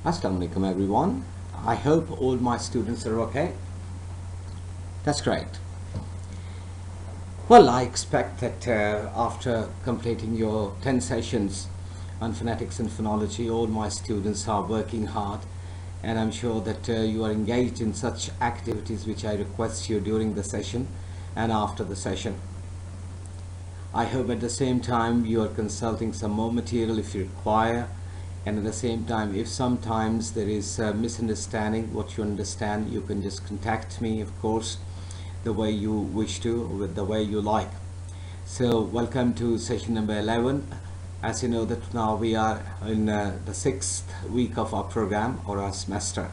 Assalamu alaikum everyone. I hope all my students are okay. That's great. Well, I expect that after completing your 10 sessions on phonetics and phonology, all my students are working hard, and I'm sure that you are engaged in such activities which I request you during the session and after the session. I hope at the same time you are consulting some more material if you require, and at the same time, if sometimes there is a misunderstanding what you understand, you can just contact me, of course, the way you wish to, with the way you like. So welcome to session number 11. As you know that now we are in the 6th week of our program or our semester.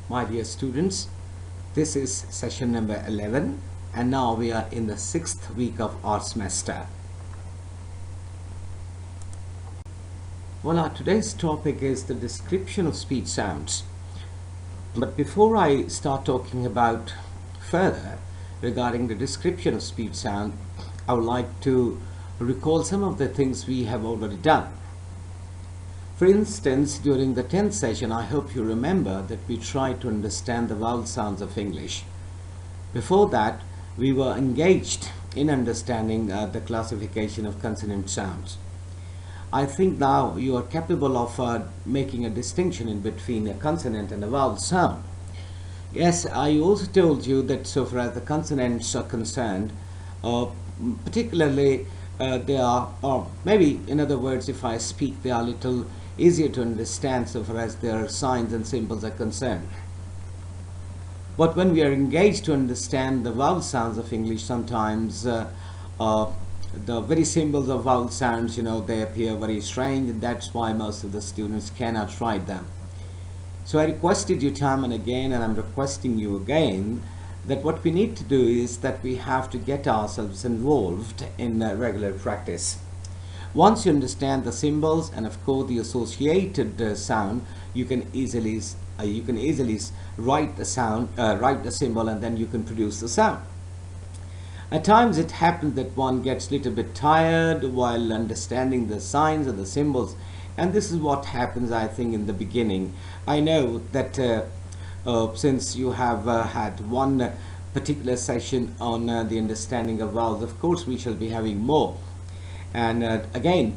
My dear students, this is session number 11 and now we are in the 6th week of our semester. Well, today's topic is the description of speech sounds. But before I start talking about further regarding the description of speech sound, I would like to recall some of the things we have already done. For instance, during the 10th session, I hope you remember that we tried to understand the vowel sounds of English. Before that, we were engaged in understanding the classification of consonant sounds. I think now you are capable of making a distinction in between a consonant and a vowel sound. Yes, I also told you that so far as the consonants are concerned, particularly they are, or maybe in other words, if I speak, they are a little easier to understand so far as their signs and symbols are concerned. But when we are engaged to understand the vowel sounds of English, sometimes the very symbols of vowel sounds, they appear very strange, and that's why most of the students cannot write them. So I requested you time and again, and I'm requesting you again, that what we need to do is that we have to get ourselves involved in regular practice. Once you understand the symbols and of course the associated sound, you can easily write the sound, write the symbol, and then you can produce the sound. At times it happens that one gets a little bit tired while understanding the signs and the symbols, and this is what happens, I think, in the beginning. I know that since you have had one particular session on the understanding of vowels, of course we shall be having more. And again,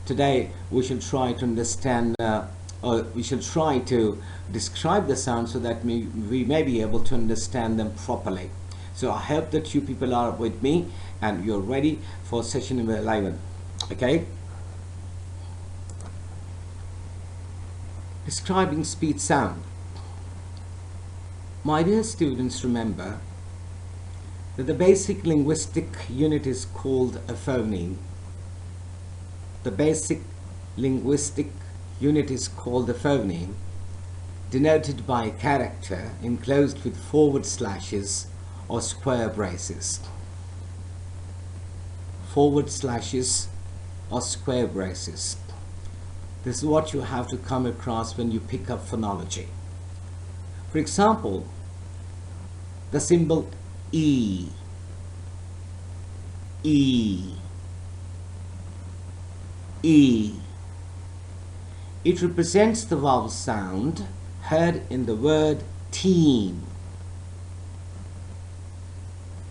today we shall try to understand, or we shall try to describe the sounds so that we may be able to understand them properly. So I hope that you people are with me and you're ready for session number 11. Okay? Describing speech sound. My dear students, remember that the basic linguistic unit is called a phoneme. The basic linguistic unit is called a phoneme, denoted by a character enclosed with forward slashes or square braces. Forward slashes or square braces. This is what you have to come across when you pick up phonology. For example, the symbol E, E, E. It represents the vowel sound heard in the word team.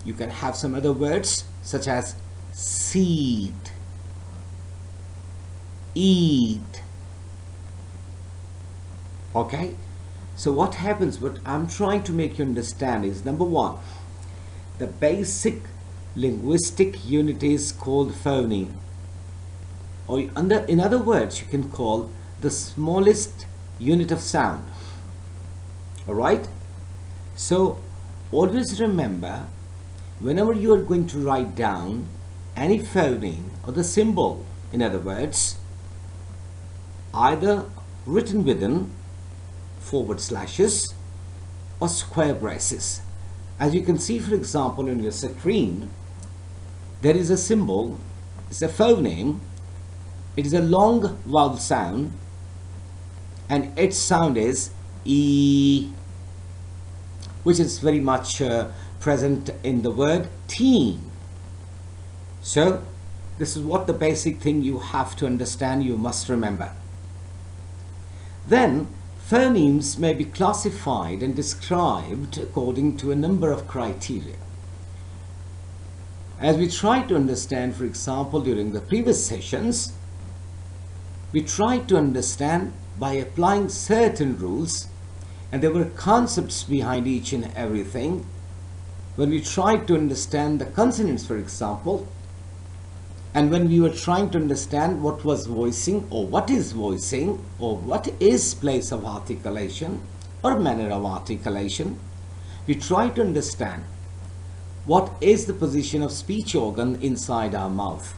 You can have some other words such as seed, eat. Okay? So what happens, what I'm trying to make you understand is, number one, the basic linguistic unit is called phoneme. Or in other words, you can call the smallest unit of sound. Alright? So always remember, whenever you are going to write down any phoneme or the symbol, in other words, either written within forward slashes or square braces. As you can see, for example, on your screen, there is a symbol, it's a phoneme, it is a long vowel sound, and its sound is E, which is very much present in the word team. So This is what the basic thing you have to understand, you must remember. Then, phonemes may be classified and described according to a number of criteria. As we tried to understand, for example, during the previous sessions, we tried to understand by applying certain rules, and there were concepts behind each and everything. When we tried to understand the consonants, for example, and when we were trying to understand what was voicing or what is voicing or what is place of articulation or manner of articulation, we tried to understand what is the position of speech organ inside our mouth.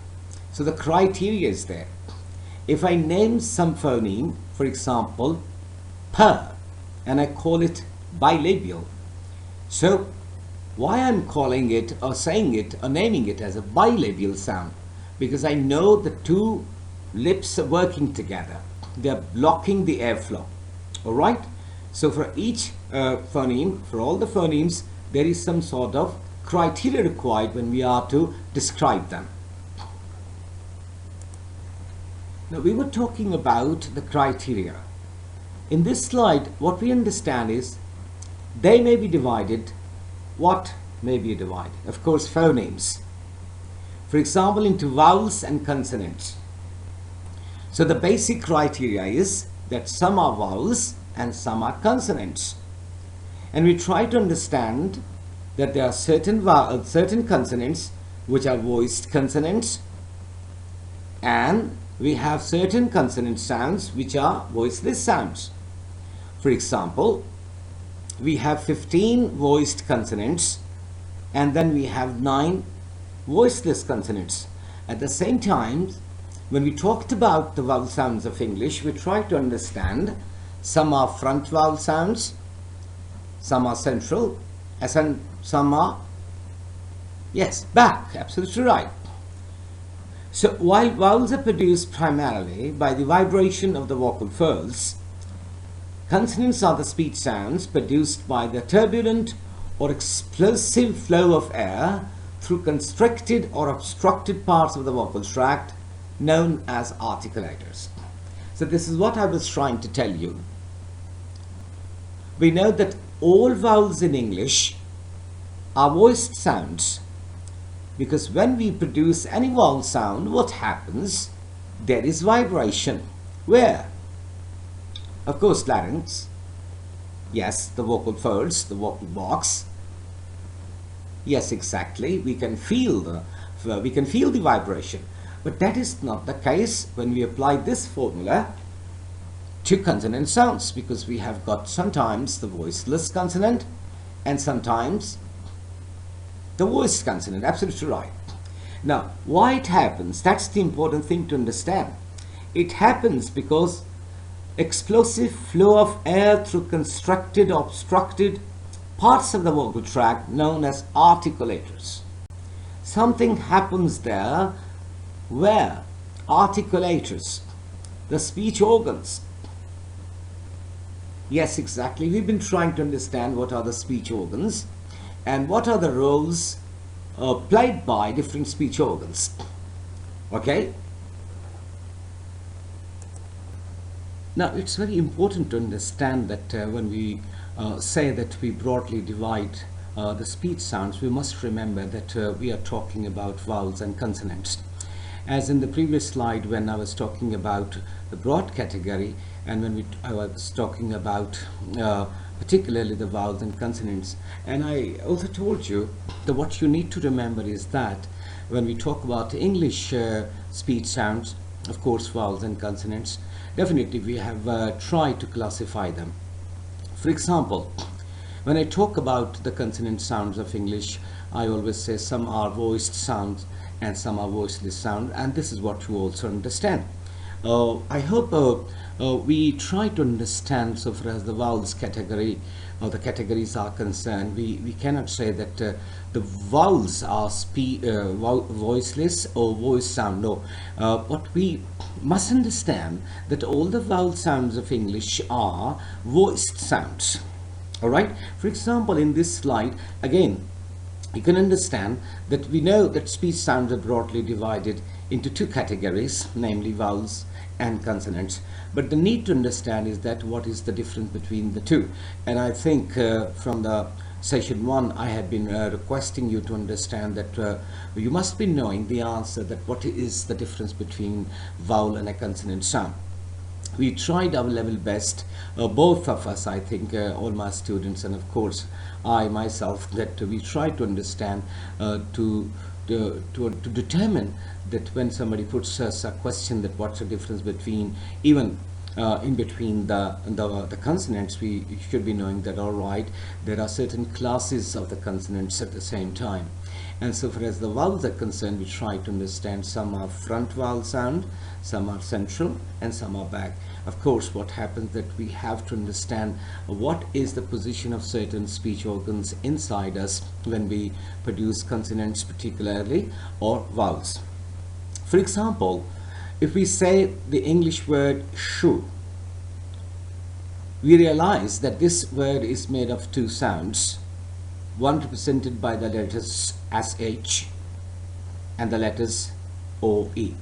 So the criteria is there. If I name some phoneme, for example, p, and I call it bilabial, so why I'm calling it or saying it or naming it as a bilabial sound? Because I know the two lips are working together. They're blocking the airflow. Alright? So for each phoneme, for all the phonemes, there is some sort of criteria required when we are to describe them. Now we were talking about the criteria. In this slide, what we understand is they may be divided. What may be divided? Of course, phonemes. For example, into vowels and consonants. So the basic criteria is that some are vowels and some are consonants. And we try to understand that there are certain consonants which are voiced consonants, and we have certain consonant sounds which are voiceless sounds. For example, we have 15 voiced consonants and then we have 9 voiceless consonants. At the same time, when we talked about the vowel sounds of English, we tried to understand some are front vowel sounds, some are central, and some are, yes, back. Absolutely right. So while vowels are produced primarily by the vibration of the vocal folds, consonants are the speech sounds produced by the turbulent or explosive flow of air through constricted or obstructed parts of the vocal tract known as articulators. So this is what I was trying to tell you. We know that all vowels in English are voiced sounds, because when we produce any vowel sound, what happens? There is vibration. Where? Of course, larynx. Yes, the vocal folds, the vocal box. Yes, exactly. We can feel the vibration. But that is not the case when we apply this formula to consonant sounds, because we have got sometimes the voiceless consonant and sometimes the voiced consonant. Absolutely right. Now, why it happens? That's the important thing to understand. It happens because explosive flow of air through constricted or obstructed parts of the vocal tract known as articulators. Something happens there where articulators, the speech organs. Yes, exactly. We've been trying to understand what are the speech organs and what are the roles played by different speech organs. Okay? Now, it's very important to understand that when we say that we broadly divide the speech sounds, we must remember that we are talking about vowels and consonants. As in the previous slide, when I was talking about the broad category, and when I was talking about particularly the vowels and consonants, and I also told you that what you need to remember is that when we talk about English speech sounds, of course, vowels and consonants, definitely we have tried to classify them. For example, when I talk about the consonant sounds of English, I always say some are voiced sounds and some are voiceless sounds, and this is what you also understand. I hope we try to understand, so far as the vowels category or the categories are concerned, we cannot say that the vowels are voiceless or voice sound. No, what we must understand that all the vowel sounds of English are voiced sounds. All right. For example, in this slide, again, you can understand that we know that speech sounds are broadly divided into two categories, namely vowels and consonants. But the need to understand is that what is the difference between the two. And I think from the session 1 I had been requesting you to understand that you must be knowing the answer, that what is the difference between vowel and a consonant sound. We tried our level best, both of us, I think, all my students and of course I myself, that we tried to understand to determine that when somebody puts us a question that what's the difference between, even in between the consonants, we should be knowing that all right, there are certain classes of the consonants at the same time. And so far as the vowels are concerned, we try to understand some are front vowel sound, some are central, and some are back. Of course, what happens that we have to understand what is the position of certain speech organs inside us when we produce consonants particularly, or vowels. For example, if we say the English word shoe, we realize that this word is made of two sounds, one represented by the letters SH and the letters OE.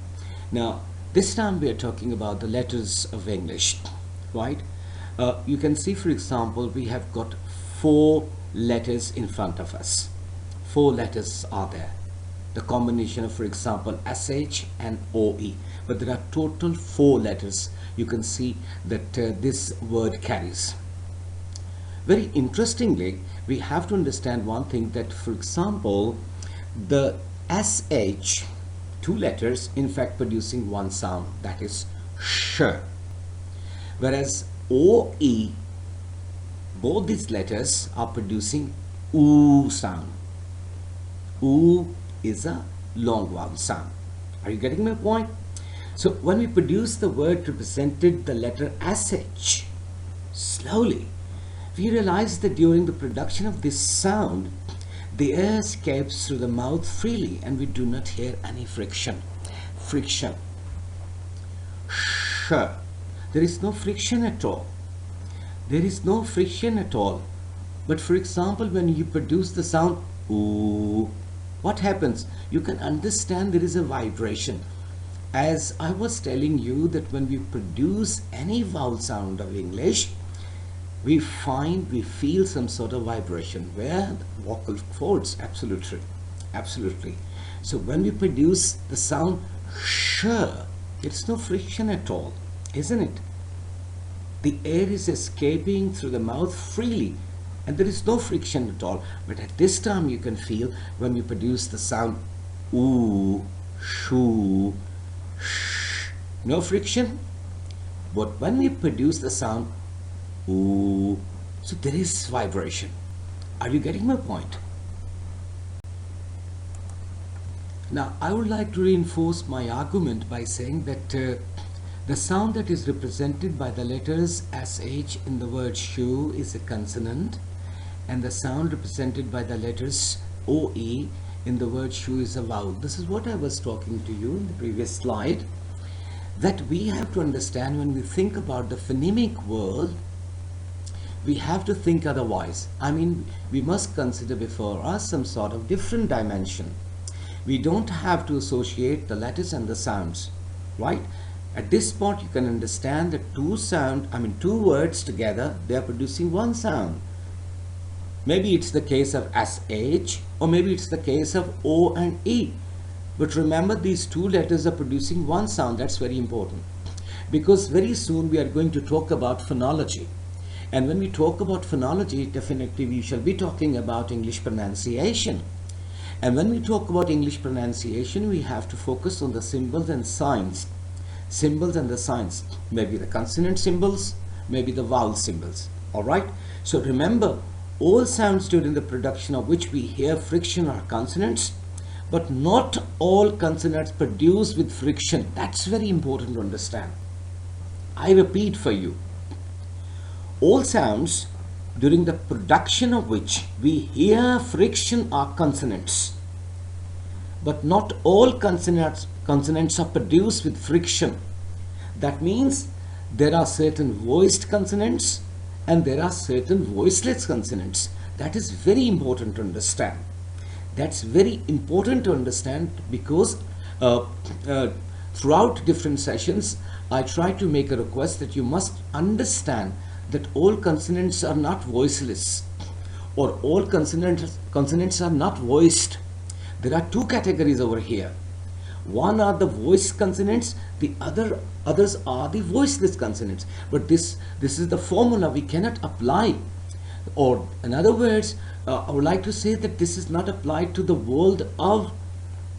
Now, this time we are talking about the letters of English, right? You can see, for example, we have got 4 letters in front of us. 4 letters are there. The combination of, for example, SH and OE. But there are total 4 letters you can see that this word carries. Very interestingly, we have to understand one thing, that for example, the SH, 2 letters, in fact producing one sound, that is sh. Whereas OE, both these letters are producing oo sound. Oo is a long vowel sound. Are you getting my point? So when we produce the word represented the letter SH slowly, we realize that during the production of this sound, the air escapes through the mouth freely and we do not hear any friction. Friction. Sh. There is no friction at all. There is no friction at all. But for example, when you produce the sound ooh, what happens? You can understand there is a vibration. As I was telling you that when we produce any vowel sound of English, we feel some sort of vibration. Where? Vocal folds, absolutely. So when we produce the sound sh, it's no friction at all, isn't it? The air is escaping through the mouth freely and there is no friction at all. But at this time you can feel when we produce the sound ooh, shoo, sh, no friction. But when we produce the sound ooh, so there is vibration. Are you getting my point? Now I would like to reinforce my argument by saying that the sound that is represented by the letters SH in the word shoe is a consonant, and the sound represented by the letters OE in the word shoe is a vowel. This is what I was talking to you in the previous slide, that we have to understand when we think about the phonemic world, we have to think otherwise. I mean, we must consider before us some sort of different dimension. We don't have to associate the letters and the sounds, right? At this point you can understand that two words together, they are producing one sound. Maybe it's the case of SH, or maybe it's the case of O and E. But remember, these 2 letters are producing one sound. That's very important, because very soon we are going to talk about phonology. And when we talk about phonology, definitely we shall be talking about English pronunciation. And when we talk about English pronunciation, we have to focus on the symbols and signs. Symbols and the signs. Maybe the consonant symbols, maybe the vowel symbols. Alright? So remember, all sounds during the production of which we hear friction are consonants, but not all consonants produce with friction. That's very important to understand. I repeat for you. All sounds during the production of which we hear friction are consonants, but not all consonants are produced with friction. That means there are certain voiced consonants and there are certain voiceless consonants. That is very important to understand. That's very important to understand, because uh, uh, throughout different sessions, I try to make a request that you must understand that all consonants are not voiceless, or all consonants are not voiced. There are two categories over here. One are the voiced consonants, the others are the voiceless consonants. But this is the formula we cannot apply. Or in other words, I would like to say that this is not applied to the world of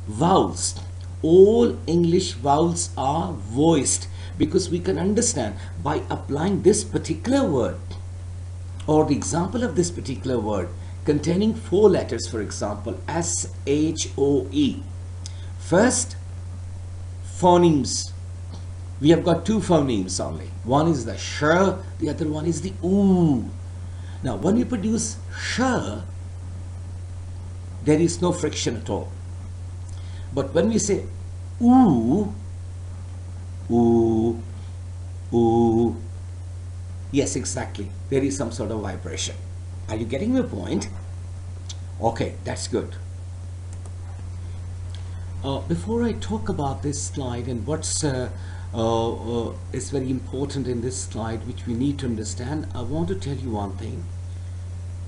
vowels. All English vowels are voiced, because we can understand by applying this particular word, or the example of this particular word containing 4 letters, for example, S-H-O-E. First, phonemes. We have got 2 phonemes only. One is the sh, the other one is the oo. Now, when you produce sh, there is no friction at all. But when we say oo, oo, oo, yes, exactly, there is some sort of vibration. Are you getting my point? Okay, that's good. Before I talk about this slide and what's is very important in this slide, which we need to understand, I want to tell you one thing.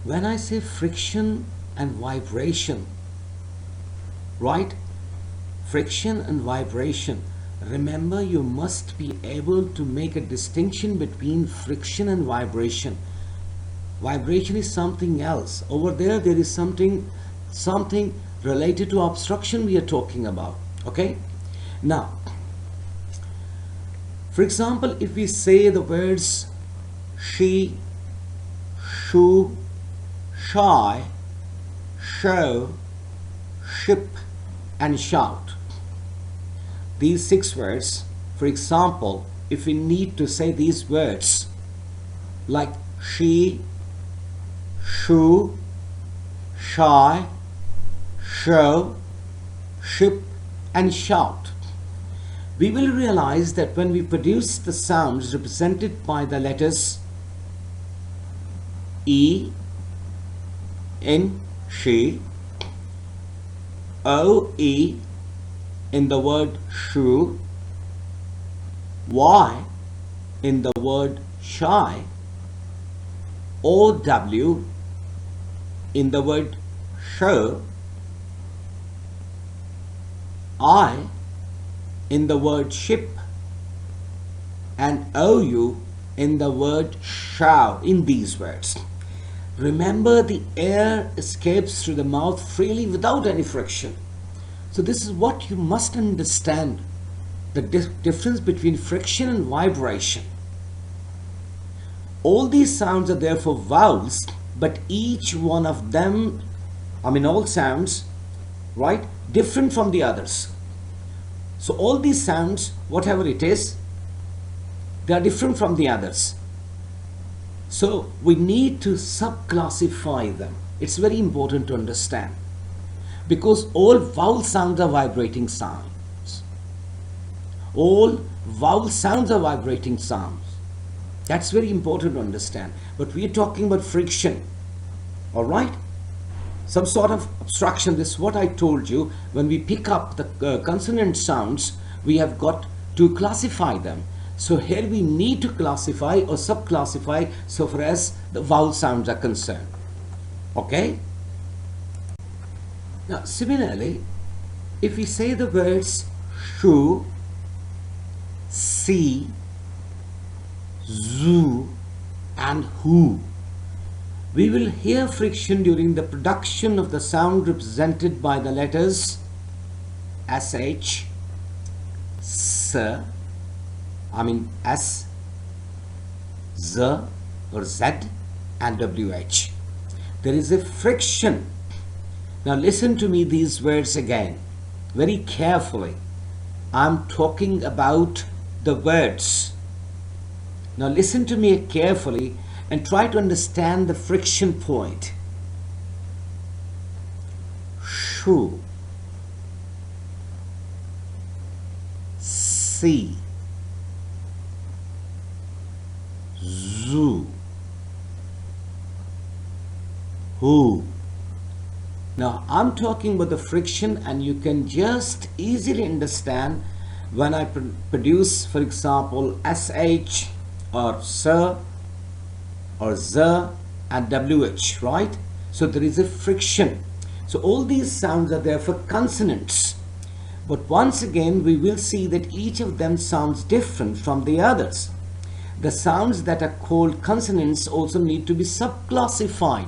When I say friction and vibration, right? Friction and vibration. Remember, you must be able to make a distinction between friction and vibration. Vibration is something else. Over there is something related to obstruction we are talking about. Okay? Now, for example, if we say the words she, shoo, shy, show, ship, and shout. These 6 words, for example, if we need to say these words like she, shoo, shy, show, ship, and shout, we will realize that when we produce the sounds represented by the letters E in she, O-E in the word shoo, Y in the word shy, O-W in the word show, I in the word ship, and OU in the word shout. In these words, remember, the air escapes through the mouth freely without any friction. So this is what you must understand, the difference between friction and vibration. All these sounds are therefore vowels, but each one of them, all sounds, right, different from the others. So all these sounds, whatever it is, they are different from the others. So we need to subclassify them. It's very important to understand, because all vowel sounds are vibrating sounds. All vowel sounds are vibrating sounds. That's very important to understand. But we are talking about friction. All right? Some sort of obstruction. This is what I told you. When we pick up the consonant sounds, we have got to classify them. So here we need to classify or subclassify so far as the vowel sounds are concerned. Okay? Now, similarly, if we say the words shoo, see, zoo, and who, we will hear friction during the production of the sound represented by the letters SH, S, S, Z or Z, and WH. There is a friction. Now listen to me these words again very carefully. I'm talking about the words. Now listen to me carefully and try to understand the friction point. Shoo, see, zoo, who, Now I'm talking about the friction, and you can just easily understand when I produce, for example, sh or sir or z and wh, right? So there is a friction. So all these sounds are there for consonants. But once again, we will see that each of them sounds different from the others. The sounds that are called consonants also need to be subclassified.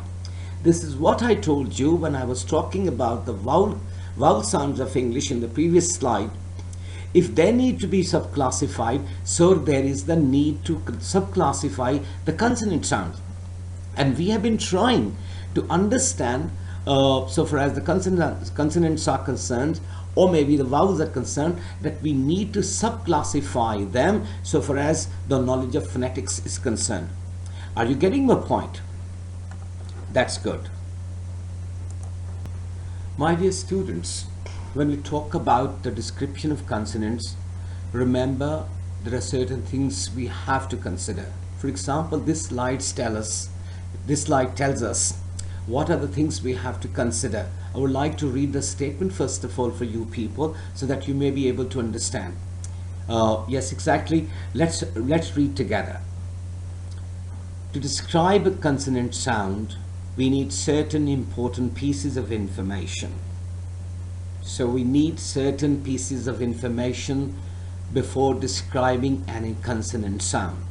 This is what I told you when I was talking about the vowel sounds of English in the previous slide. If they need to be subclassified, so there is the need to subclassify the consonant sounds. And we have been trying to understand, so far as the consonants are concerned, or maybe the vowels are concerned, that we need to subclassify them so far as the knowledge of phonetics is concerned. Are you getting my point? That's good. My dear students, when we talk about the description of consonants, remember there are certain things we have to consider. For example, this slide tells us what are the things we have to consider. I would like to read the statement first of all for you people so that you may be able to understand. Yes, exactly. Let's read together. To describe a consonant sound, we need certain important pieces of information. So we need certain pieces of information before describing any consonant sound.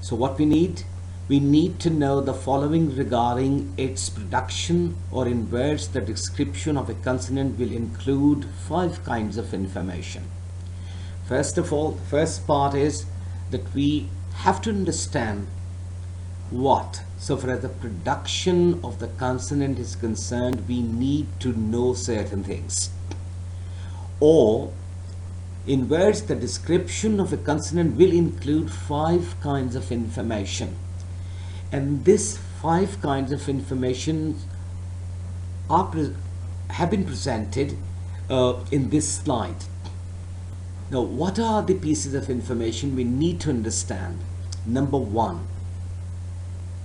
So what we need? We need to know the following regarding its production, or in words, the description of a consonant will include 5 kinds of information. First of all, the first part is that we have to understand what. So far as the production of the consonant is concerned, we need to know certain things. Or, in words, the description of a consonant will include 5 kinds of information. And these 5 kinds of information have been presented in this slide. Now, what are the pieces of information we need to understand? Number 1,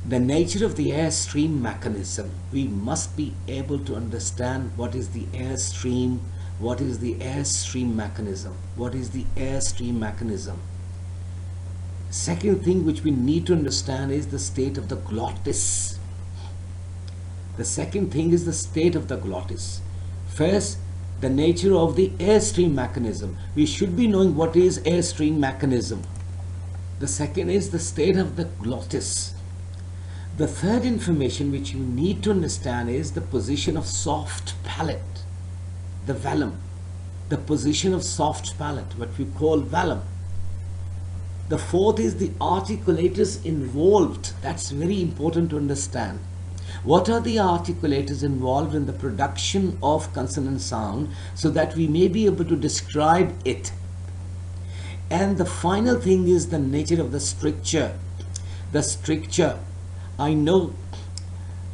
the nature of the airstream mechanism. We must be able to understand what is the airstream, what is the airstream mechanism, what is the airstream mechanism. Second thing which we need to understand is the state of the glottis. The second thing is the state of the glottis. First, the nature of the airstream mechanism. We should be knowing what is airstream mechanism. The second is the state of the glottis. The third information which you need to understand is the position of soft palate, the velum. The position of soft palate, what we call velum. The fourth is the articulators involved. That's very important to understand. What are the articulators involved in the production of consonant sound so that we may be able to describe it? And the final thing is the nature of the stricture. The stricture. I know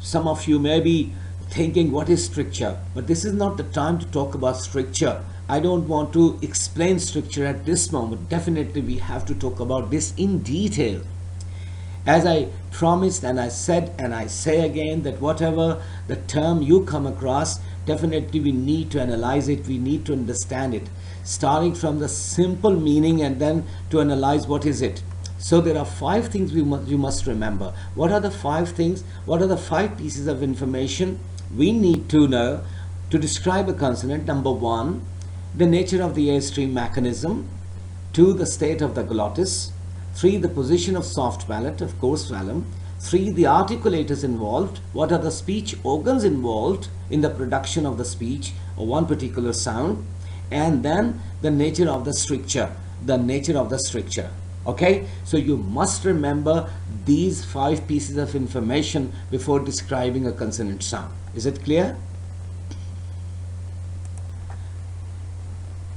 some of you may be thinking, what is stricture? But this is not the time to talk about stricture. I don't want to explain stricture at this moment. Definitely we have to talk about this in detail. As I promised and I said and I say again, that whatever the term you come across, definitely we need to analyze it, we need to understand it, starting from the simple meaning and then to analyze what is it. So there are 5 things you must remember. What are the 5 things? What are the 5 pieces of information we need to know to describe a consonant? Number 1, the nature of the airstream mechanism. 2, the state of the glottis. 3, the position of soft palate, of course velum. 3, the articulators involved. What are the speech organs involved in the production of the speech or one particular sound? And then the nature of the stricture. The nature of the stricture. Okay, so you must remember these 5 pieces of information before describing a consonant sound. Is it clear?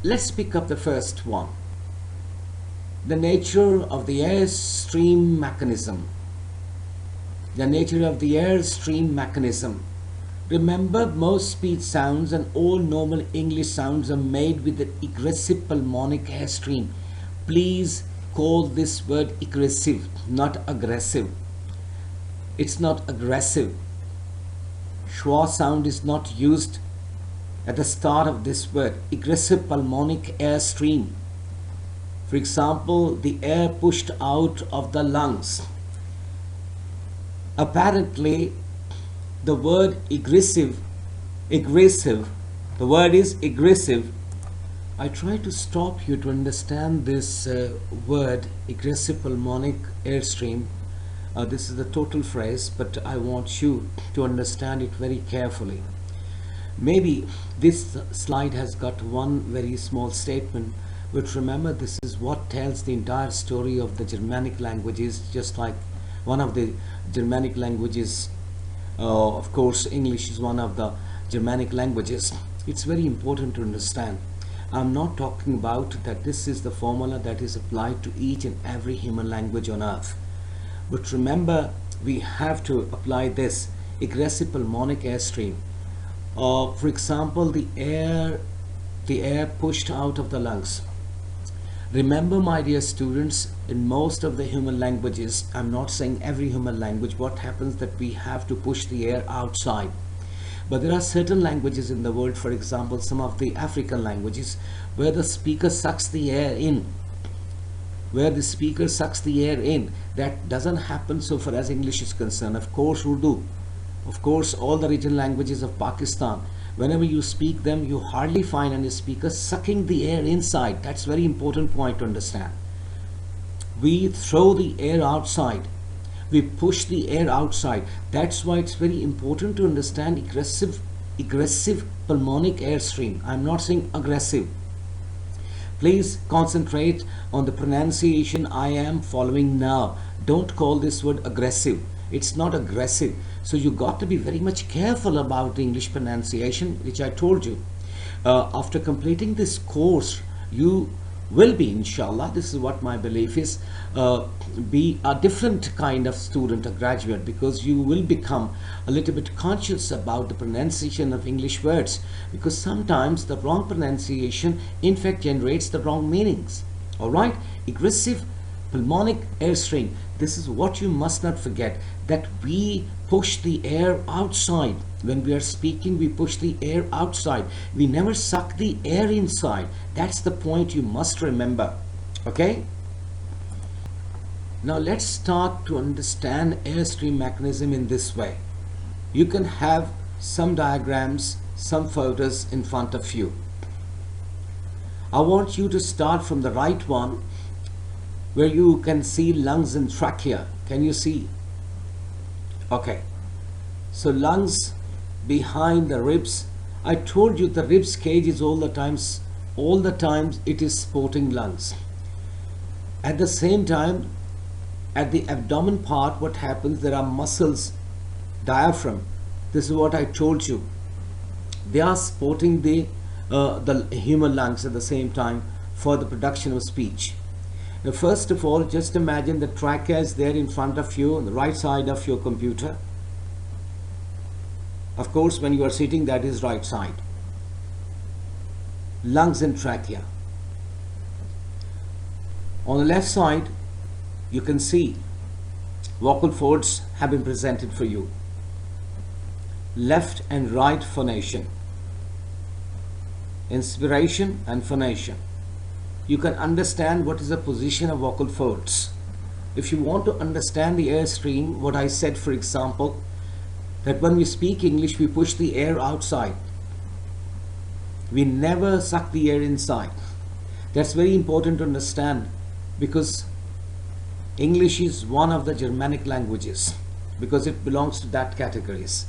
Let's pick up the first one. The nature of the airstream mechanism. The nature of the airstream mechanism. Remember, most speech sounds and all normal English sounds are made with the egressive pulmonic airstream. Please call this word aggressive, not aggressive. It's not aggressive. schwa sound is not used at the start of this word. Aggressive pulmonic air stream. For example, the air pushed out of the lungs. Apparently, the word aggressive, the word is aggressive. I try to stop you to understand this word, aggressive pulmonic airstream. This is the total phrase, but I want you to understand it very carefully. Maybe this slide has got one very small statement, but remember, this is what tells the entire story of the Germanic languages, just like one of the Germanic languages. Of course, English is one of the Germanic languages. It's very important to understand. I'm not talking about that this is the formula that is applied to each and every human language on earth. But remember, we have to apply this aggressive pulmonic airstream. For example, the air pushed out of the lungs. Remember, my dear students, in most of the human languages, I'm not saying every human language, what happens that we have to push the air outside. But there are certain languages in the world, for example, some of the African languages, where the speaker sucks the air in. That doesn't happen so far as English is concerned. Of course, Urdu. Of course, all the regional languages of Pakistan. Whenever you speak them, you hardly find any speaker sucking the air inside. That's a very important point to understand. We throw the air outside. We push the air outside. That's why it's very important to understand aggressive pulmonic airstream. I'm not saying aggressive. Please concentrate on the pronunciation I am following now. Don't call this word aggressive. It's not aggressive. So you got to be very much careful about the English pronunciation, which I told you. After completing this course, you will be, inshallah, this is what my belief is, be a different kind of student, a graduate, because you will become a little bit conscious about the pronunciation of English words, because sometimes the wrong pronunciation in fact generates the wrong meanings. All right, aggressive pulmonic airstream. This is what you must not forget, that we push the air outside. When we are speaking, we push the air outside. We never suck the air inside. That's the point you must remember. Okay? Now let's start to understand airstream mechanism in this way. You can have some diagrams, some photos in front of you. I want you to start from the right one, where you can see lungs and trachea. Can you see? Okay. So lungs behind the ribs. I told you the ribs cage is all the times it is supporting lungs. At the same time, at the abdomen part, what happens, there are muscles, diaphragm. This is what I told you. They are supporting the human lungs at the same time for the production of speech. Now, first of all, just imagine the trachea is there in front of you on the right side of your computer. Of course, when you are sitting, that is right side. Lungs and trachea. On the left side, you can see vocal folds have been presented for you. Left and right phonation. Inspiration and phonation. You can understand what is the position of vocal folds. If you want to understand the airstream, what I said, for example, that when we speak English, we push the air outside. We never suck the air inside. That's very important to understand, because English is one of the Germanic languages, because it belongs to that categories.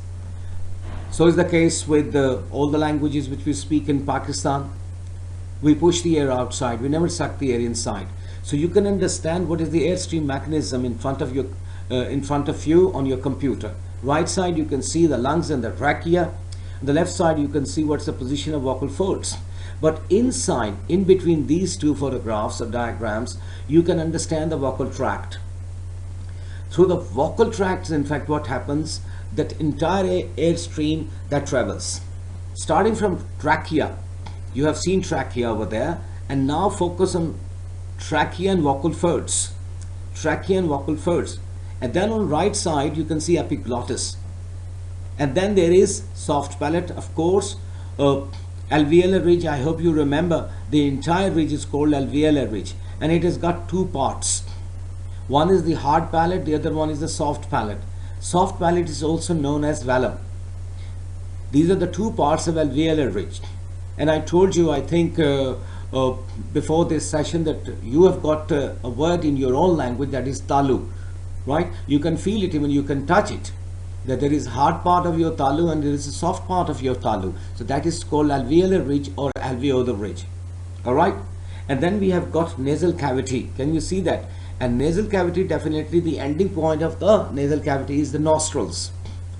So is the case with all the languages which we speak in Pakistan. We push the air outside. We never suck the air inside. So you can understand what is the airstream mechanism in front of you on your computer. Right side, you can see the lungs and the trachea. On the left side, you can see what's the position of vocal folds. But inside, in between these two photographs or diagrams, you can understand the vocal tract. Through the vocal tracts, in fact, what happens, that entire airstream that travels. Starting from trachea, you have seen trachea over there, and now focus on trachea and vocal folds. Trachea and vocal folds. And then on right side, you can see epiglottis. And then there is soft palate, of course. Alveolar ridge, I hope you remember, the entire ridge is called alveolar ridge, and it has got two parts. One is the hard palate, the other one is the soft palate. Soft palate is also known as velum. These are the two parts of alveolar ridge. And I told you, I think, before this session, that you have got a word in your own language, that is talu, right? You can feel it, even you can touch it, that there is hard part of your talu and there is a soft part of your talu. So that is called alveolar ridge or alveolar ridge. All right. And then we have got nasal cavity. Can you see that? And nasal cavity, definitely the ending point of the nasal cavity is the nostrils.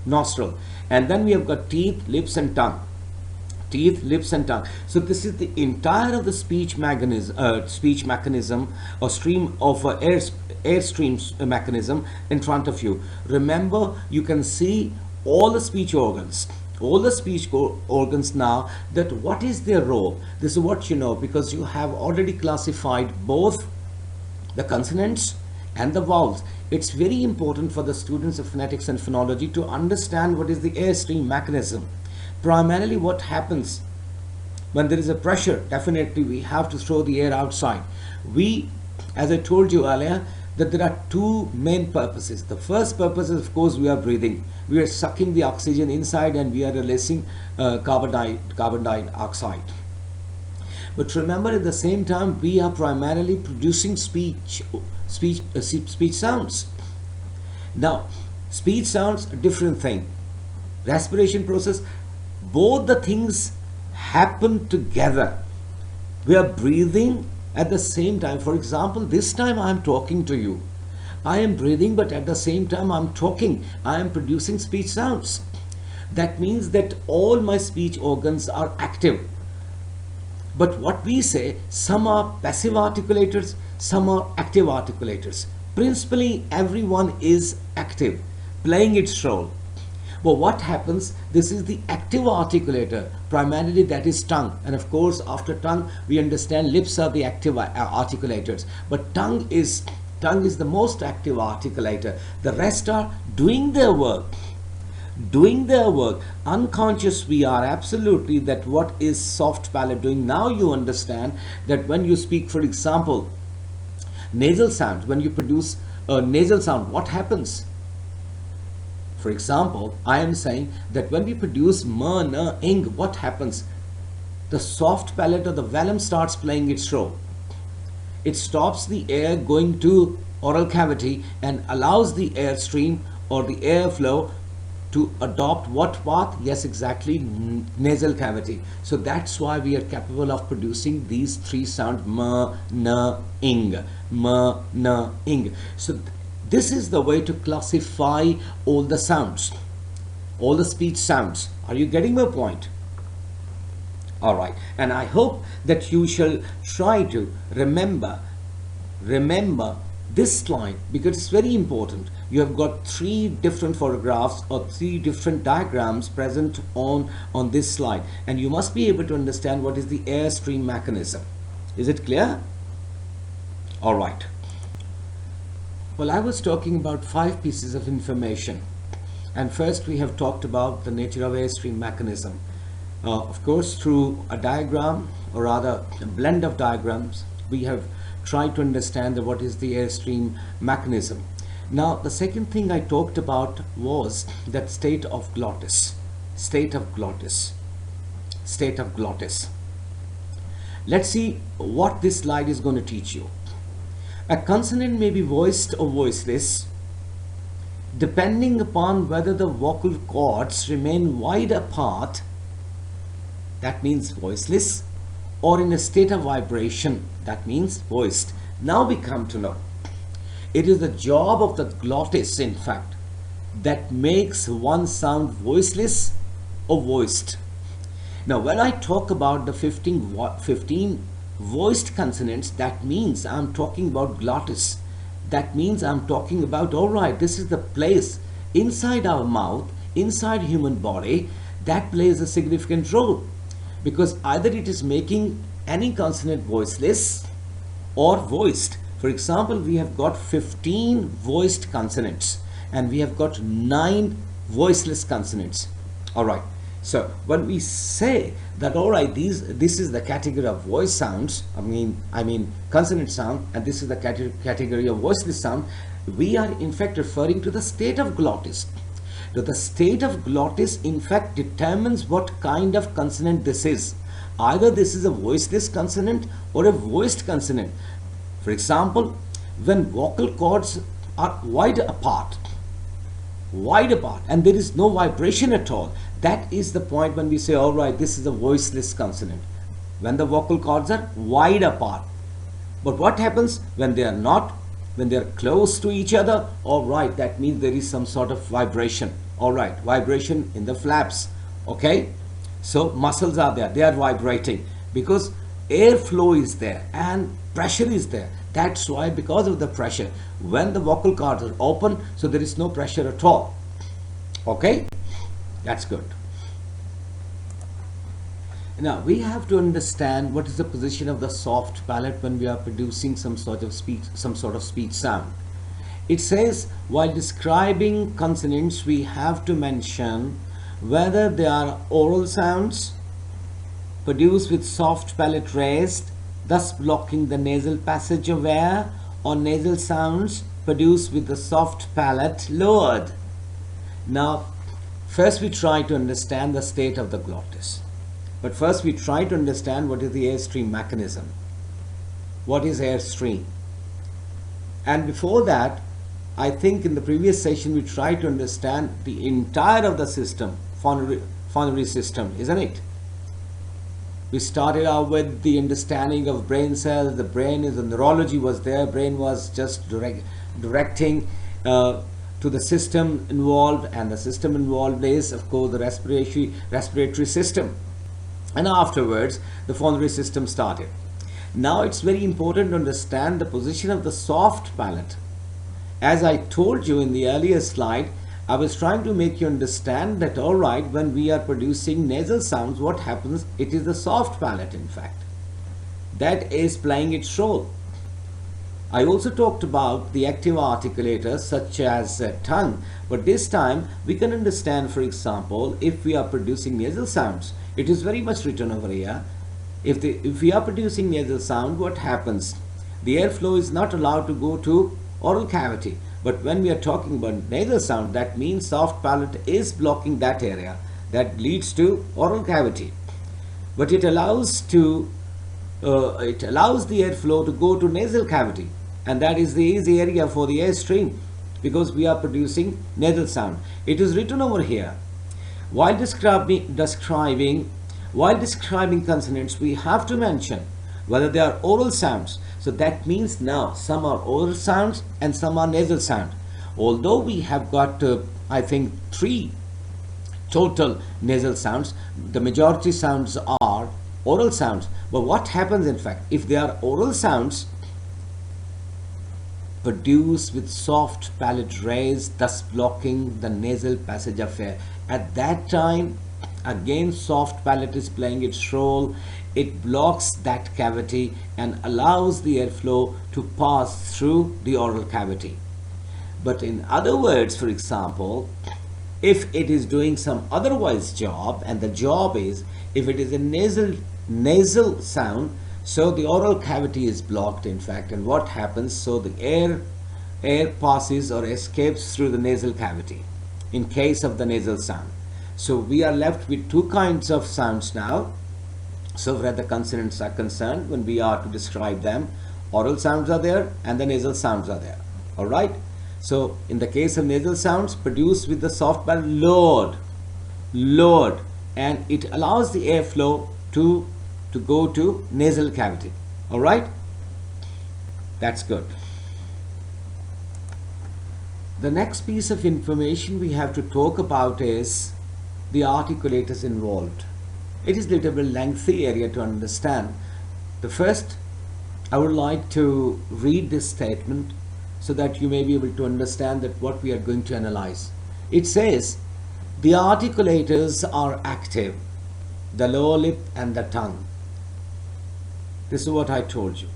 Nostril. And then we have got teeth, lips and tongue. Teeth, lips and tongue. So this is the entire of the speech mechanism or stream of airstream mechanism in front of you. Remember, you can see all the speech organs. All the speech organs now, that what is their role? This is what you know, because you have already classified both the consonants and the vowels. It's very important for the students of phonetics and phonology to understand what is the airstream mechanism. Primarily what happens when there is a pressure, definitely we have to throw the air outside. We, as I told you earlier, that there are two main purposes. The first purpose is, of course, we are breathing. We are sucking the oxygen inside and we are releasing carbon dioxide. But remember, at the same time, we are primarily producing speech sounds. Now, speech sounds, a different thing. Respiration process, both the things happen together. We are breathing at the same time. For example, this time I am talking to you. I am breathing, but at the same time I am talking. I am producing speech sounds. That means that all my speech organs are active. But what we say, some are passive articulators, some are active articulators. Principally, everyone is active, playing its role. But what happens, this is the active articulator, primarily that is tongue. And of course, after tongue, we understand lips are the active articulators. But tongue is the most active articulator. The rest are doing their work. Doing their work. Unconscious we are, absolutely, that what is soft palate doing. Now you understand that when you speak, for example, nasal sound, when you produce a nasal sound, what happens? For example, I am saying that when we produce m, n, ing, what happens? The soft palate or the velum starts playing its role. It stops the air going to oral cavity and allows the air stream or the airflow to adopt what path? Yes, exactly, nasal cavity. So that's why we are capable of producing these three sounds, m, n, ing, m, n, ing. So this is the way to classify all the sounds, all the speech sounds. Are you getting my point? All right, and I hope that you shall try to remember this slide, because it's very important. You have got three different photographs or three different diagrams present on this slide, and you must be able to understand what is the airstream mechanism. Is it clear? All right. Well, I was talking about 5 pieces of information, and first we have talked about the nature of airstream mechanism. Of course, through a diagram, or rather a blend of diagrams, we have tried to understand what is the airstream mechanism. Now, the second thing I talked about was that state of glottis. State of glottis. State of glottis. Let's see what this slide is going to teach you. A consonant may be voiced or voiceless depending upon whether the vocal cords remain wide apart, that means voiceless, or in a state of vibration, that means voiced. Now we come to know. It is the job of the glottis, in fact, that makes one sound voiceless or voiced. Now, when I talk about the 15 voiced consonants, that means I'm talking about glottis. That means I'm talking about, all right, this is the place inside our mouth, inside human body, that plays a significant role, because either it is making any consonant voiceless or voiced. For example, we have got 15 voiced consonants and we have got 9 voiceless consonants. All right. So when we say that, all right, this is the category of voice sounds, I mean consonant sound, and this is the category of voiceless sound, we are in fact referring to the state of glottis. So the state of glottis in fact determines what kind of consonant this is. Either this is a voiceless consonant or a voiced consonant. For example, when vocal cords are wide apart and there is no vibration at all, that is the point when we say, all right, this is a voiceless consonant, when the vocal cords are wide apart. But what happens when they are not, when they are close to each other? All right, that means there is some sort of vibration. All right, vibration in the flaps. Okay, so muscles are there, they are vibrating because airflow is there and pressure is there. That's why, because of the pressure, when the vocal cords are open, so there is no pressure at all. Okay, that's good. Now we have to understand what is the position of the soft palate when we are producing some sort of speech sound. It says, while describing consonants, we have to mention whether they are oral sounds produced with soft palate raised, thus blocking the nasal passage of air, or nasal sounds produced with the soft palate lowered. Now, first we try to understand the state of the glottis. But first we try to understand what is the airstream mechanism. What is airstream? And before that, I think in the previous session we tried to understand the entire of the system, phonology system, isn't it? We started out with the understanding of brain cells. The brain is, the neurology was there. Brain was just directing to the system involved, and the system involved is, of course, the respiratory system. And afterwards, the phonology system started. Now it's very important to understand the position of the soft palate. As I told you in the earlier slide, I was trying to make you understand that, all right, when we are producing nasal sounds, what happens? It is the soft palate, in fact, that is playing its role. I also talked about the active articulators such as tongue, but this time we can understand, for example, if we are producing nasal sounds, it is very much written over here. If we are producing nasal sound, what happens? The airflow is not allowed to go to oral cavity. But when we are talking about nasal sound, that means soft palate is blocking that area that leads to oral cavity. But it allows the airflow to go to nasal cavity, and that is the easy area for the airstream because we are producing nasal sound. It is written over here. While describing consonants, we have to mention whether they are oral sounds. So that means now some are oral sounds and some are nasal sound. Although we have got, I think, 3 total nasal sounds, the majority sounds are oral sounds. But what happens, in fact, if they are oral sounds produced with soft palate raised, thus blocking the nasal passage of air? At that time, again, soft palate is playing its role. It blocks that cavity and allows the airflow to pass through the oral cavity. But in other words, for example, if it is doing some otherwise job, and the job is, if it is a nasal sound, so the oral cavity is blocked, in fact, and what happens? So the air passes or escapes through the nasal cavity in case of the nasal sound. So we are left with 2 kinds of sounds now. So where the consonants are concerned, when we are to describe them, oral sounds are there and the nasal sounds are there. All right. So in the case of nasal sounds produced with the soft palate lowered, and it allows the airflow to go to nasal cavity. All right. That's good. The next piece of information we have to talk about is the articulators involved. It is a little bit lengthy area to understand. The first, I would like to read this statement so that you may be able to understand that what we are going to analyze. It says, the articulators are active, the lower lip and the tongue. This is what I told you.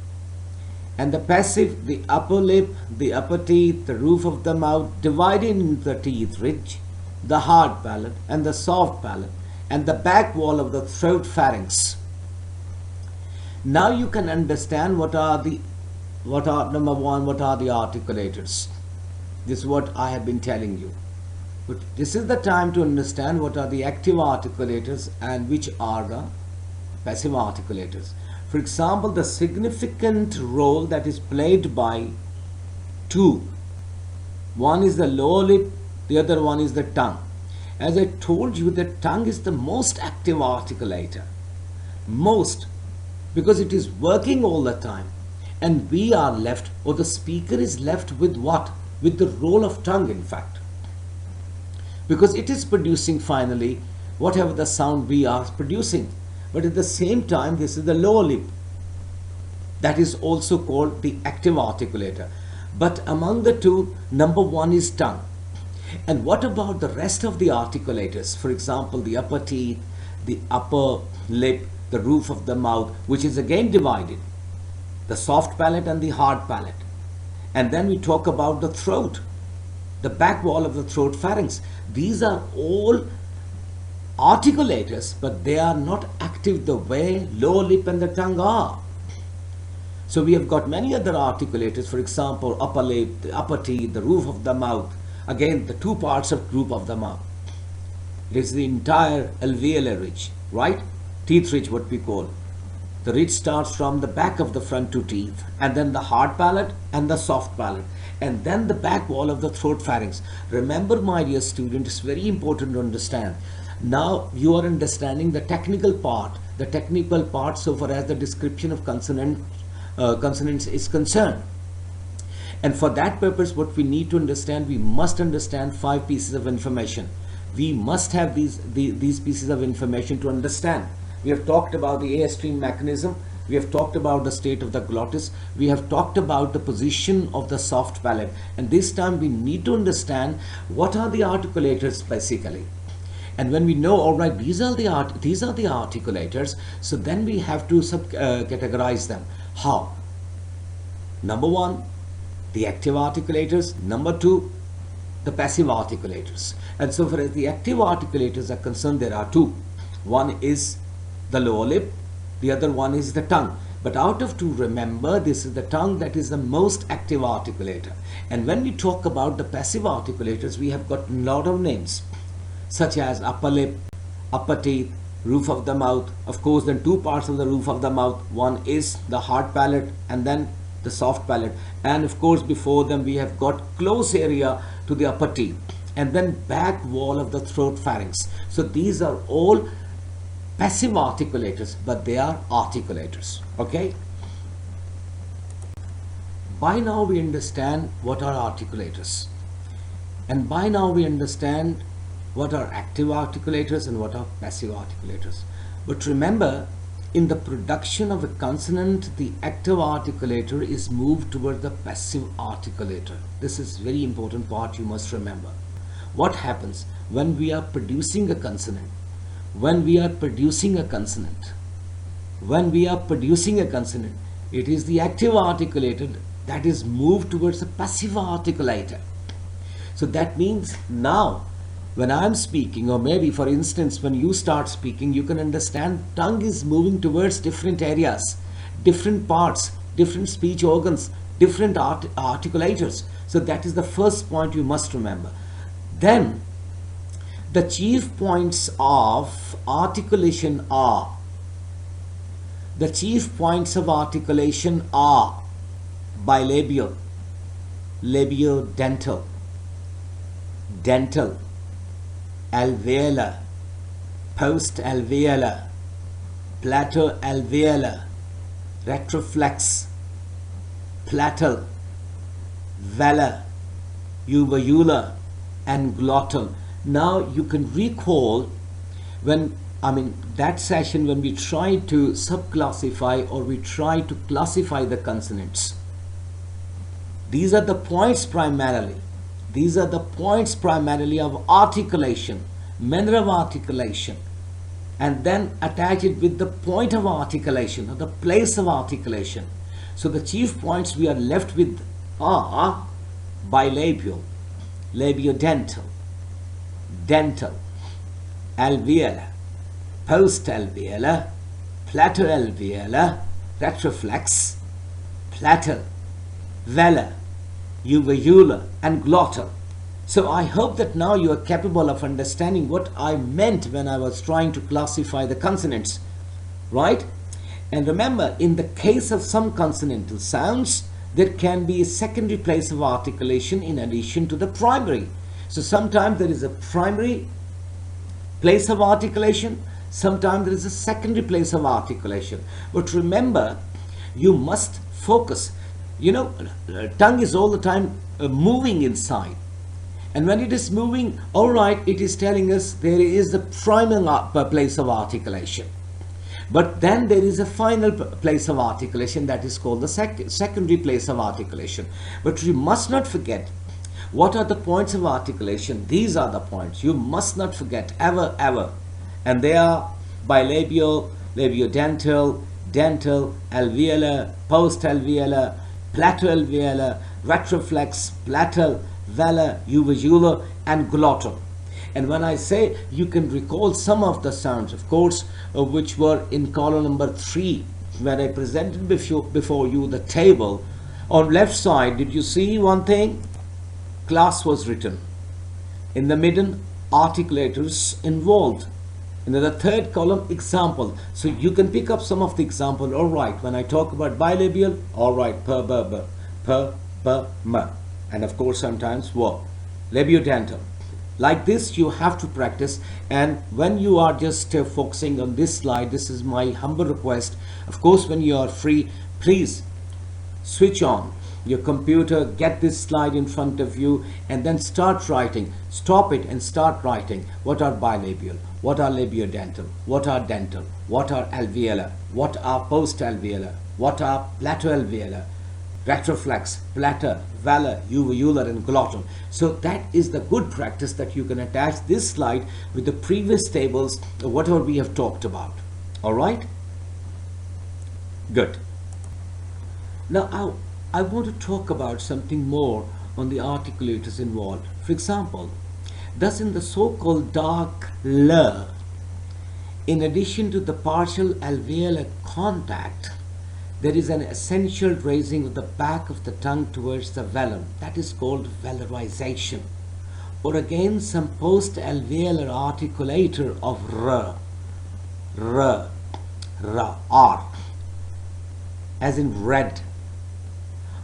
And the passive, the upper lip, the upper teeth, the roof of the mouth, divided into the teeth ridge, the hard palate, and the soft palate, and the back wall of the throat pharynx. Now you can understand what are number one, what are the articulators. This is what I have been telling you. But this is the time to understand what are the active articulators and which are the passive articulators. For example, the significant role that is played by two. One is the lower lip, the other one is the tongue. As I told you, the tongue is the most active articulator. Most, because it is working all the time. And we are left, or the speaker is left with what? With the role of tongue, in fact. Because it is producing finally whatever the sound we are producing. But at the same time, this is the lower lip. That is also called the active articulator. But among the two, number one is tongue. And what about the rest of the articulators? For example, the upper teeth, the upper lip, the roof of the mouth, which is again divided. The soft palate and the hard palate. And then we talk about the throat, the back wall of the throat pharynx. These are all articulators, but they are not active the way lower lip and the tongue are. So we have got many other articulators, for example, upper lip, the upper teeth, the roof of the mouth. Again, the two parts of roof of the mouth. It is the entire alveolar ridge, right? Teeth ridge, what we call. The ridge starts from the back of the front two teeth, and then the hard palate and the soft palate, and then the back wall of the throat pharynx. Remember, my dear student, it's very important to understand. Now you are understanding the technical part so far as the description of consonants is concerned. And for that purpose, what we need to understand, we must understand 5 pieces of information. We must have these pieces of information to understand. We have talked about the airstream mechanism. We have talked about the state of the glottis. We have talked about the position of the soft palate. And this time we need to understand what are the articulators basically. And when we know, all right, these are the articulators, so then we have to categorize them. How? Number one, the active articulators. Number two, the passive articulators. And so far as the active articulators are concerned, there are two. One is the lower lip, the other one is the tongue. But out of two, remember, this is the tongue that is the most active articulator. And when we talk about the passive articulators, we have got a lot of names, such as upper lip, upper teeth, roof of the mouth. Of course, then two parts of the roof of the mouth. One is the hard palate and then the soft palate. And of course, before them, we have got close area to the upper teeth, and then back wall of the throat pharynx. So these are all passive articulators, but they are articulators. Okay? By now we understand what are articulators, and by now we understand what are active articulators and what are passive articulators. But remember, in the production of a consonant, the active articulator is moved toward the passive articulator. This is very important part you must remember. What happens when we are producing a consonant? When we are producing a consonant, it is the active articulator that is moved towards the passive articulator. So that means now when I am speaking, or maybe for instance when you start speaking, you can understand tongue is moving towards different areas, different parts, different speech organs, different articulators. So that is the first point you must remember. Then the chief points of articulation are bilabial, labiodental, dental, alveolar, post-alveolar, plato-alveolar, retroflex, platal, velar, uvular, and glottal. Now you can recall that session when we tried to subclassify, or we tried to classify the consonants. These are the points primarily. Of articulation, manner of articulation, and then attach it with the point of articulation or the place of articulation. So the chief points we are left with are bilabial, labiodental, dental, alveolar, post-alveolar, plato-alveolar, retroflex, platal, velar, uvular, and glottal. So I hope that now you are capable of understanding what I meant when I was trying to classify the consonants, right? And remember, in the case of some consonantal sounds, there can be a secondary place of articulation in addition to the primary. So sometimes there is a primary place of articulation, sometimes there is a secondary place of articulation. But remember, you must focus. You know, tongue is all the time moving inside. And when it is moving, all right, it is telling us there is the primary place of articulation. But then there is a final place of articulation that is called the secondary place of articulation. But you must not forget, what are the points of articulation? These are the points. You must not forget, ever, ever. And they are bilabial, labiodental, dental, alveolar, post-alveolar, plato-alveolar, retroflex, platal, velar, uvular, and glottal. And when I say, you can recall some of the sounds, of course, which were in column number 3, when I presented before you the table. On left side, did you see one thing? Class was written. In the middle, articulators involved. In the third column, example. So you can pick up some of the example. All right, when I talk about bilabial, all right, per, b, per, b, m. And of course, sometimes what? Labiodental. Like this, you have to practice. And when you are just focusing on this slide, this is my humble request. Of course, when you are free, please switch on your computer, get this slide in front of you, and then start writing. Stop it and start writing. What are bilabial? What are labiodental? What are dental? What are alveolar? What are post-alveolar? What are plato-alveolar? Retroflex, platter, velar, uvular, and glottal. So that is the good practice that you can attach this slide with the previous tables, whatever we have talked about. All right? Good. Now I want to talk about something more on the articulators involved. For example, thus in the so-called dark L, in addition to the partial alveolar contact, there is an essential raising of the back of the tongue towards the velum. That is called velarization. Or again, some post-alveolar articulator of R, R, as in red,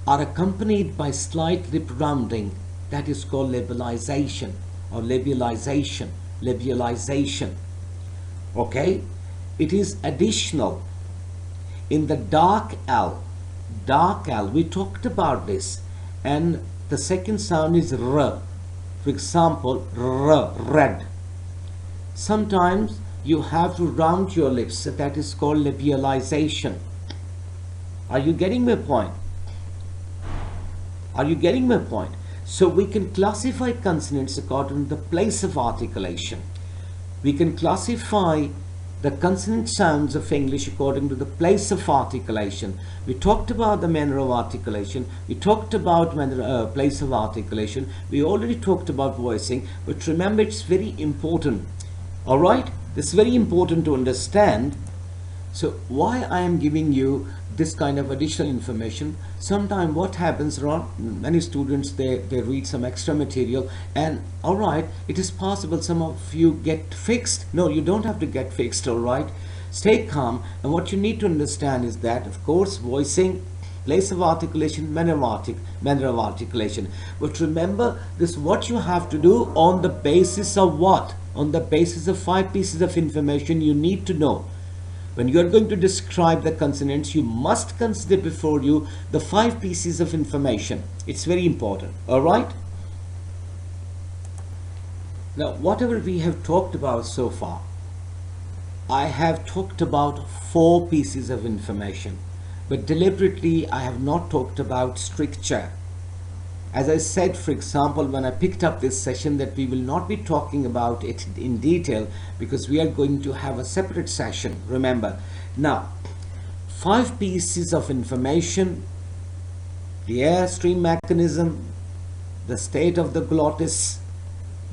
are accompanied by slight lip rounding. That is called labialization or labialization. Okay? It is additional. In the dark L, we talked about this, and the second sound is R. For example, R, red. Sometimes you have to round your lips, that is called labialization. Are you getting my point? Are you getting my point? So we can classify consonants according to the place of articulation. We can classify the consonant sounds of English according to the place of articulation. We talked about the manner of articulation. We talked about place of articulation. We already talked about voicing. But remember, it's very important. All right? It's very important to understand. So why I am giving you this kind of additional information? Sometimes what happens around many students, they read some extra material, and all right, it is possible some of you get fixed. No, you don't have to get fixed. All right, stay calm, and what you need to understand is that, of course, voicing, place of articulation, manner of articulation. But remember, this what you have to do on the basis of what? On the basis of 5 pieces of information you need to know. When you are going to describe the consonants, you must consider before you the 5 pieces of information. It's very important. All right? Now, whatever we have talked about so far, I have talked about 4 pieces of information. But deliberately, I have not talked about stricture. As I said, for example, when I picked up this session, that we will not be talking about it in detail because we are going to have a separate session, remember. Now, 5 pieces of information: the airstream mechanism, the state of the glottis,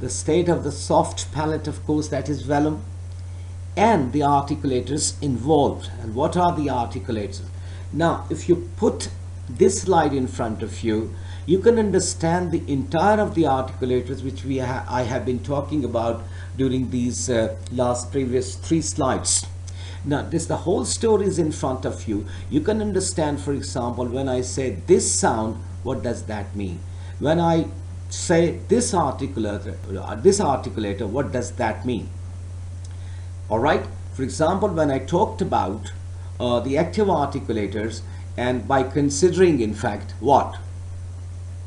the state of the soft palate, of course, that is velum, and the articulators involved. And what are the articulators? Now, if you put this slide in front of you, you can understand the entire of the articulators which I have been talking about during these previous 3 slides. Now, the whole story is in front of you. You can understand, for example, when I say this sound, what does that mean? When I say this articulator, what does that mean? All right. For example, when I talked about the active articulators, and by considering, in fact, what?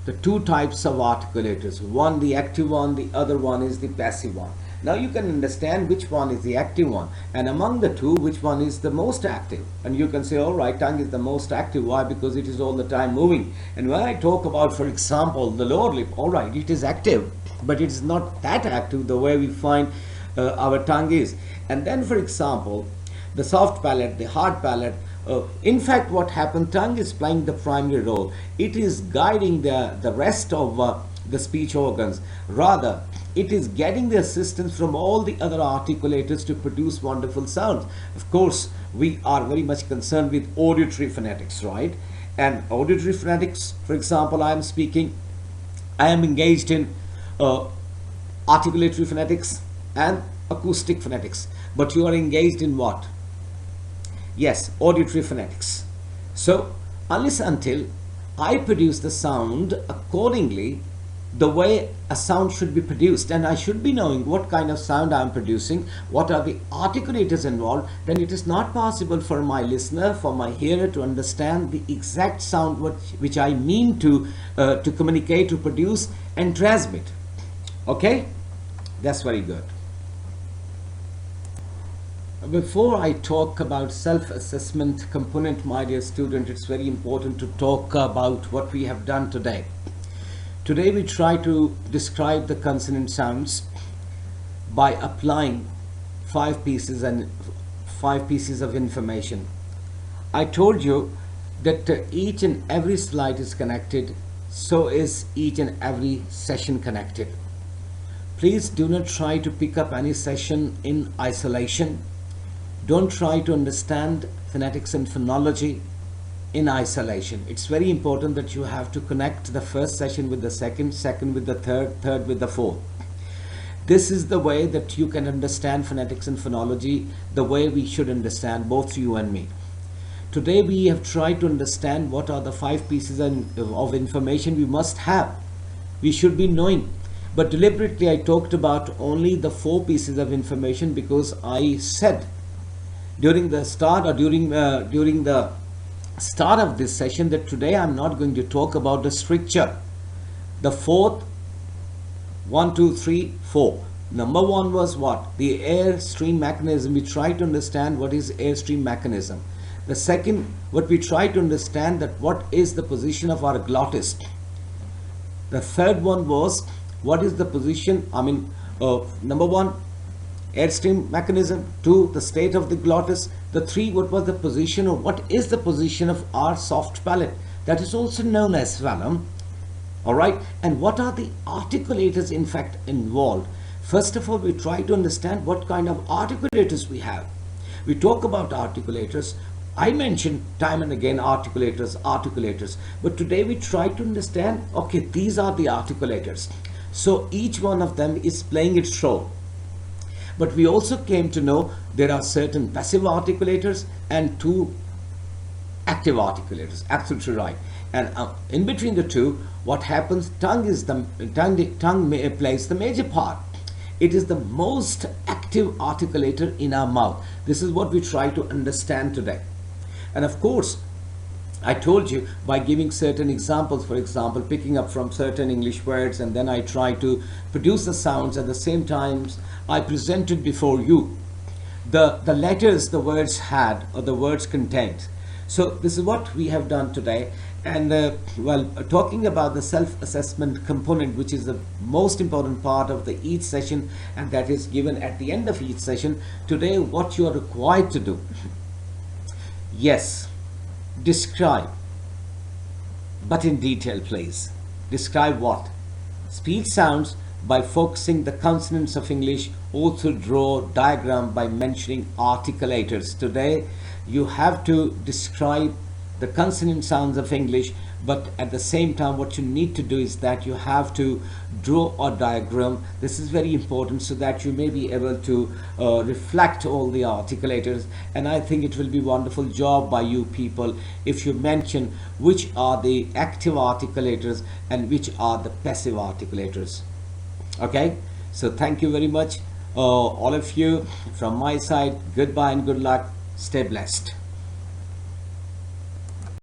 The 2 types of articulators. One, the active one, the other one is the passive one. Now you can understand which one is the active one, and among the 2, which one is the most active. And you can say, all right, tongue is the most active. Why? Because it is all the time moving. And when I talk about, for example, the lower lip, all right, it is active, but it is not that active the way we find our tongue is. And then, for example, the soft palate, the hard palate, in fact, what happened, tongue is playing the primary role. It is guiding the rest of the speech organs. Rather, it is getting the assistance from all the other articulators to produce wonderful sounds. Of course, we are very much concerned with auditory phonetics, right? And auditory phonetics, for example, I am engaged in articulatory phonetics and acoustic phonetics. But you are engaged in what? Yes, auditory phonetics. So, unless until I produce the sound accordingly, the way a sound should be produced, and I should be knowing what kind of sound I am producing, what are the articulators involved, then it is not possible for my listener, for my hearer, to understand the exact sound which I mean to communicate, to produce and transmit. Okay? That's very good. Before I talk about self-assessment component, my dear student, it's very important to talk about what we have done today. Today we try to describe the consonant sounds by applying 5 pieces of information. I told you that each and every slide is connected, so is each and every session connected. Please do not try to pick up any session in isolation. Don't try to understand phonetics and phonology in isolation. It's very important that you have to connect the first session with the second with the third with the fourth. This is the way that you can understand phonetics and phonology, the way we should understand, both you and me. Today we have tried to understand what are the 5 pieces of information we must have, we should be knowing. But deliberately I talked about only the 4 pieces of information, because I said during the start of this session that today I'm not going to talk about the stricture. The 4th, 1, 2, 3, 4. Number 1 was what? The airstream mechanism. We try to understand what is airstream mechanism. The second, what we try to understand, that what is the position of our glottis. The third one was what is the position, number 1, airstream mechanism. 2, the state of the glottis. The 3, what was the position, or what is the position of our soft palate, that is also known as velum. All right, and what are the articulators in fact involved? First of all, we try to understand what kind of articulators we have. We talk about articulators. I mentioned time and again articulators, but today we try to understand, okay, these are the articulators. So each one of them is playing its role. But we also came to know there are certain passive articulators and 2 active articulators. Absolutely right. And in between the 2, what happens? Tongue plays the major part. It is the most active articulator in our mouth. This is what we try to understand today. And of course, I told you by giving certain examples, for example, picking up from certain English words, and then I try to produce the sounds. At the same time, I presented before you the letters the words had, or the words contained. So this is what we have done today. And talking about the self-assessment component, which is the most important part of each session, and that is given at the end of each session. Today, what you are required to do, yes, describe, but in detail, please. Describe what? Speech sounds by focusing the consonants of English, also draw diagram by mentioning articulators. Today you have to describe the consonant sounds of English, but at the same time what you need to do is that you have to draw a diagram. This is very important so that you may be able to reflect all the articulators, and I think it will be wonderful job by you people if you mention which are the active articulators and which are the passive articulators. Okay, so thank you very much all of you. From my side, goodbye and good luck. Stay blessed.